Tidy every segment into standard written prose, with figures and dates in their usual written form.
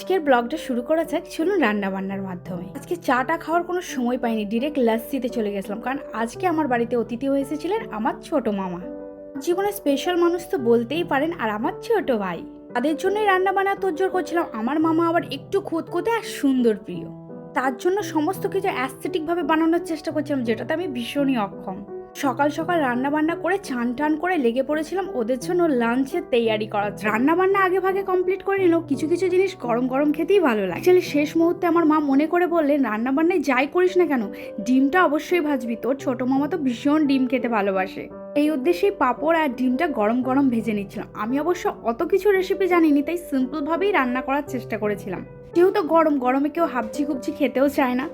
আজকের ব্লগটা শুরু করা যাক চলুন রান্না বান্নার মাধ্যমে। আজকে চাটা খাওয়ার কোনো সময় পাইনি, ডিরেক্ট লাস্সিতে চলে গেছিলাম, কারণ আজকে আমার বাড়িতে অতিথি হয়েছিলেন আমার ছোট মামা। জীবনে স্পেশাল মানুষ তো বলতেই পারেন, আর আমার ছোট ভাই। তাদের জন্যই রান্না বান্না তোড়জোড় করছিলাম। আমার মামা আবার একটু খুঁতখুঁতে আর সুন্দর প্রিয়, তার জন্য সমস্ত কিছু অ্যাস্থেটিক ভাবে বানানোর চেষ্টা করছিলাম, যেটাতে আমি ভীষণই অক্ষম। সকাল সকাল রান্না বান্না করে চান টান করে লেগে পড়েছিলাম ওদের জন্য লাঞ্চের তৈয়ারি করার। রান্না বান্না আগে ভাগে কমপ্লিট করে নিলেও কিছু কিছু জিনিস গরম গরম খেতেই ভালো লাগে। অ্যাকচুয়ালি শেষ মুহূর্তে আমার মা মনে করে বললেন, রান্না বান্নায় যাই করিস না কেন ডিমটা অবশ্যই ভাজবি, তোর ছোট মামা তো ভীষণ ডিম খেতে ভালোবাসে। এই উদ্দেশ্যেই পাঁপড় আর ডিমটা গরম গরম ভেজে নিচ্ছিলাম। আমি অবশ্য অত কিছু রেসিপি জানিনি, তাই সিম্পল ভাবেই রান্না করার চেষ্টা করেছিলাম। যেহেতু গরমে কেউ হাবজি গুবজি খেতেও চায় না,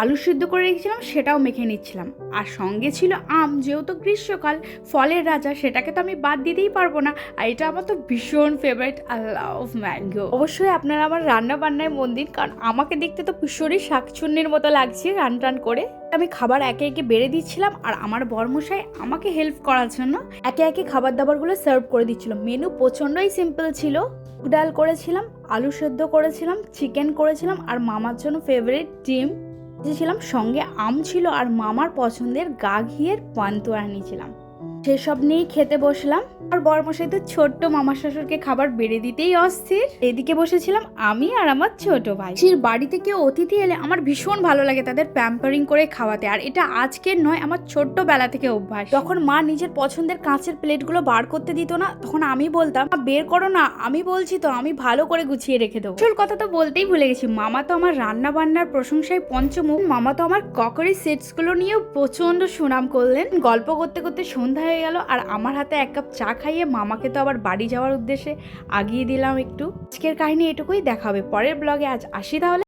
আলু সিদ্ধ করে রেখেছিলাম সেটাও মেখে নিচ্ছিলাম। আর সঙ্গে ছিল আম, যেহেতু গ্রীষ্মকাল ফলের রাজা, সেটাকে তো আমি বাদ দিতেই পারবো না। আর এটা আমার তো ভীষণ ফেভারিট, আই লাভ ম্যাঙ্গো। অবশ্যই আপনারা আমার রান্না বান্নায় মন দিন, কারণ আমাকে দেখতে তো ভীষণই শাকচুন্নির মতো লাগছে রান টান করে। আমি খাবার একে একে বেড়ে দিচ্ছিলাম, আর আমার বরমশাই আমাকে হেল্প করার জন্য একে একে খাবার দাবারগুলো সার্ভ করে দিচ্ছিল। মেনু প্রচণ্ডই সিম্পল ছিল। ডাল করেছিলাম, আলু সেদ্ধ করেছিলাম, চিকেন করেছিলাম, আর মামার জন্য ফেভারিট ডিম ছিলাম, সঙ্গে আম ছিল, আর মামার পছন্দের গা ঘিয়ের পান্তুয়া নিয়েছিলাম। সেসব নিয়েই খেতে বসলাম। আর বরমশাই তো ছোট্ট মামা শ্বশুরকে খাবার বেড়ে দিতেই অস্থির। এদিকে বসেছিলাম আমি আর আমার ছোট ভাই। বাড়িতে কেউ অতিথি এলে আমার ভীষণ ভালো লাগে তাদের প্যাম্পারিং করে খাওয়াতে, আর এটা আজকের নয়, আমার ছোট্টবেলা থেকে অভ্যাস। যখন মা নিজের পছন্দের কাঁচের প্লেটগুলো বার করতে দিত না, তখন আমি বলতাম, বের করো না, আমি বলছি তো, আমি ভালো করে গুছিয়ে রেখে দেবো। আসল কথা তো বলতেই ভুলে গেছি, মামা তো আমার রান্না বান্নার প্রশংসায় পঞ্চমুখ। মামা তো আমার ক্রকারি সেটসগুলো নিয়েও প্রচন্ড সুনাম করলেন। গল্প করতে করতে সন্ধ্যা হয়ে গেল, আর আমার হাতে এক কাপ চা খাইয়ে মামাকে তো আবার বাড়ি যাওয়ার উদ্দেশ্যে আগিয়ে দিলাম একটু। আজকের কাহিনী এটুকুই, দেখা হবে পরের ব্লগে। আজ আসি তাহলে।